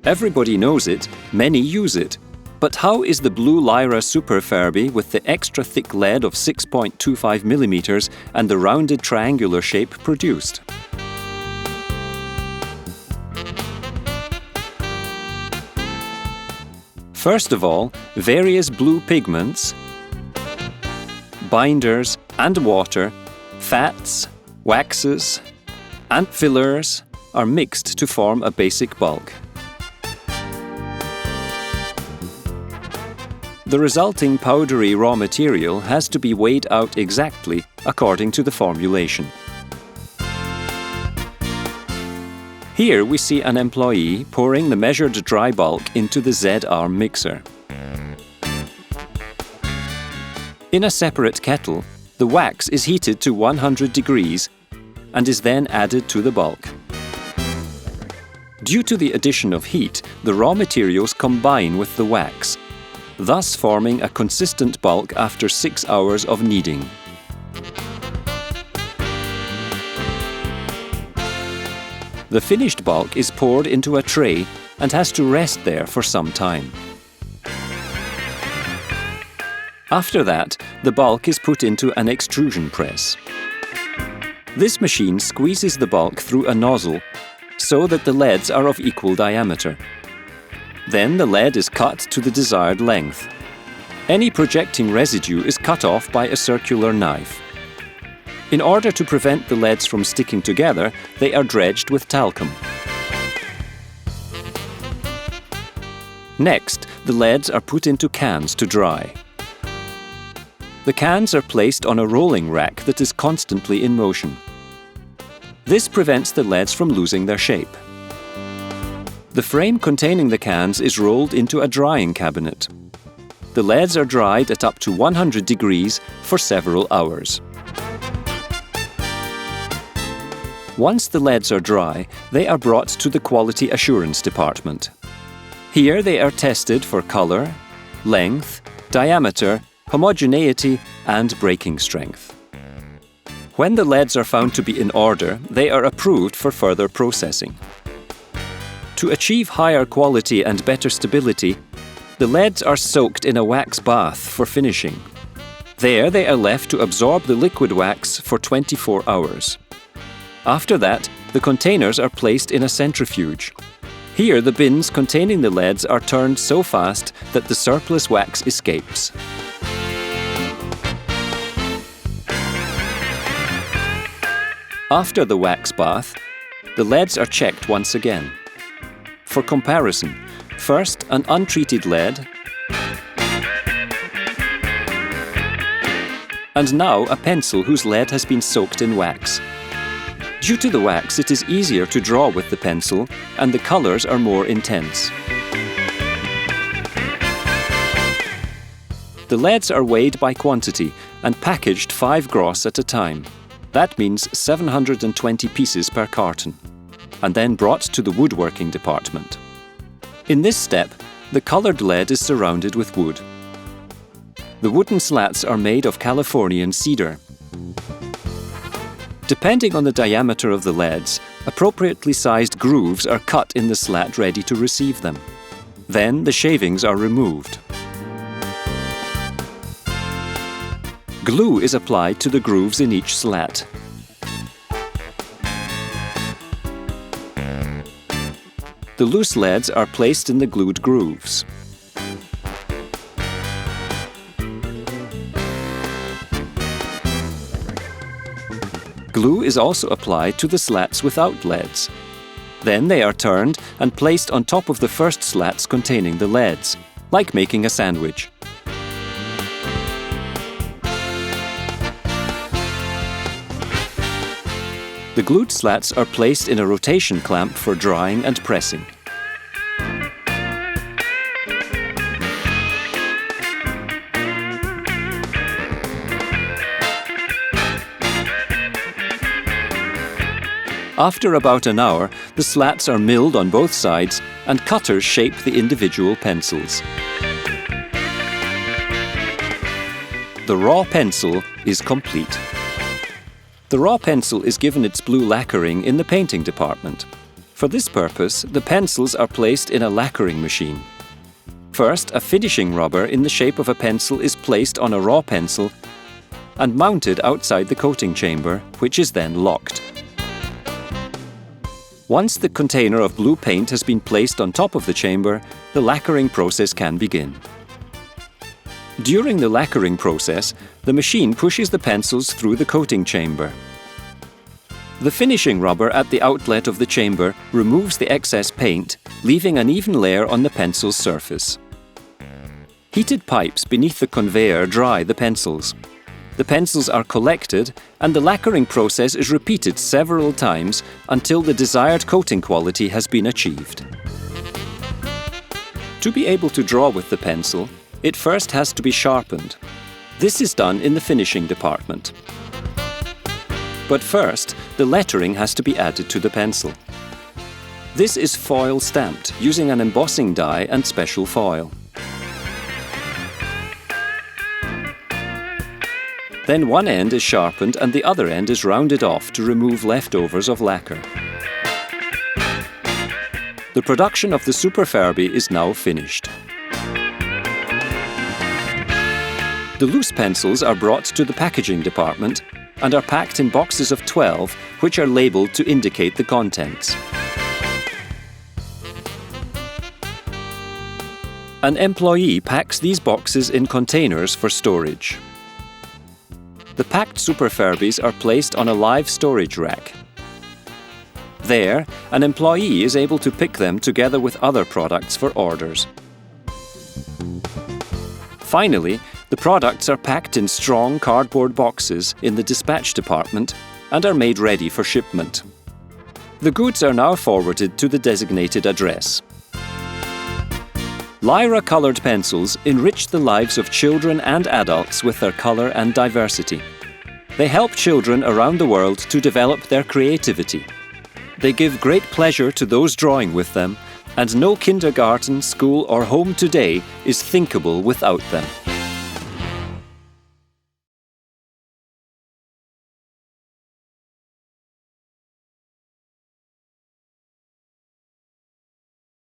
Everybody knows it, many use it. But how is the blue Lyra Super Furby with the extra thick lead of 6.25mm and the rounded triangular shape produced? First of all, various blue pigments, binders and water, fats, waxes, and fillers are mixed to form a basic bulk. The resulting powdery raw material has to be weighed out exactly according to the formulation. Here we see an employee pouring the measured dry bulk into the Z-arm mixer. In a separate kettle, the wax is heated to 100 degrees and is then added to the bulk. Due to the addition of heat, the raw materials combine with the wax, thus forming a consistent bulk after 6 hours of kneading. The finished bulk is poured into a tray and has to rest there for some time. After that, the bulk is put into an extrusion press. This machine squeezes the bulk through a nozzle so that the leads are of equal diameter. Then the lead is cut to the desired length. Any projecting residue is cut off by a circular knife. In order to prevent the leads from sticking together, they are dredged with talcum. Next, the leads are put into cans to dry. The cans are placed on a rolling rack that is constantly in motion. This prevents the leads from losing their shape. The frame containing the cans is rolled into a drying cabinet. The leads are dried at up to 100 degrees for several hours. Once the leads are dry, they are brought to the Quality Assurance Department. Here they are tested for colour, length, diameter, homogeneity and breaking strength. When the leads are found to be in order, they are approved for further processing. To achieve higher quality and better stability, the leads are soaked in a wax bath for finishing. There they are left to absorb the liquid wax for 24 hours. After that, the containers are placed in a centrifuge. Here the bins containing the leads are turned so fast that the surplus wax escapes. After the wax bath, the leads are checked once again. For comparison, first an untreated lead, and now a pencil whose lead has been soaked in wax. Due to the wax, it is easier to draw with the pencil, and the colours are more intense. The leads are weighed by quantity and packaged 5 gross at a time. That means 720 pieces per carton, and then brought to the woodworking department. In this step, the coloured lead is surrounded with wood. The wooden slats are made of Californian cedar. Depending on the diameter of the leads, appropriately sized grooves are cut in the slat ready to receive them. Then the shavings are removed. Glue is applied to the grooves in each slat. The loose leads are placed in the glued grooves. Glue is also applied to the slats without leads. Then they are turned and placed on top of the first slats containing the leads, like making a sandwich. The glued slats are placed in a rotation clamp for drying and pressing. After about an hour, the slats are milled on both sides and cutters shape the individual pencils. The raw pencil is complete. The raw pencil is given its blue lacquering in the painting department. For this purpose, the pencils are placed in a lacquering machine. First, a finishing rubber in the shape of a pencil is placed on a raw pencil and mounted outside the coating chamber, which is then locked. Once the container of blue paint has been placed on top of the chamber, the lacquering process can begin. During the lacquering process, the machine pushes the pencils through the coating chamber. The finishing rubber at the outlet of the chamber removes the excess paint, leaving an even layer on the pencil's surface. Heated pipes beneath the conveyor dry the pencils. The pencils are collected and the lacquering process is repeated several times until the desired coating quality has been achieved. To be able to draw with the pencil, it first has to be sharpened. This is done in the finishing department. But first, the lettering has to be added to the pencil. This is foil stamped using an embossing die and special foil. Then one end is sharpened and the other end is rounded off to remove leftovers of lacquer. The production of the Super Furby is now finished. The loose pencils are brought to the packaging department and are packed in boxes of 12, which are labelled to indicate the contents. An employee packs these boxes in containers for storage. The packed Super Furbies are placed on a live storage rack. There, an employee is able to pick them together with other products for orders. Finally, the products are packed in strong cardboard boxes in the dispatch department and are made ready for shipment. The goods are now forwarded to the designated address. Lyra coloured pencils enrich the lives of children and adults with their colour and diversity. They help children around the world to develop their creativity. They give great pleasure to those drawing with them, and no kindergarten, school or home today is thinkable without them.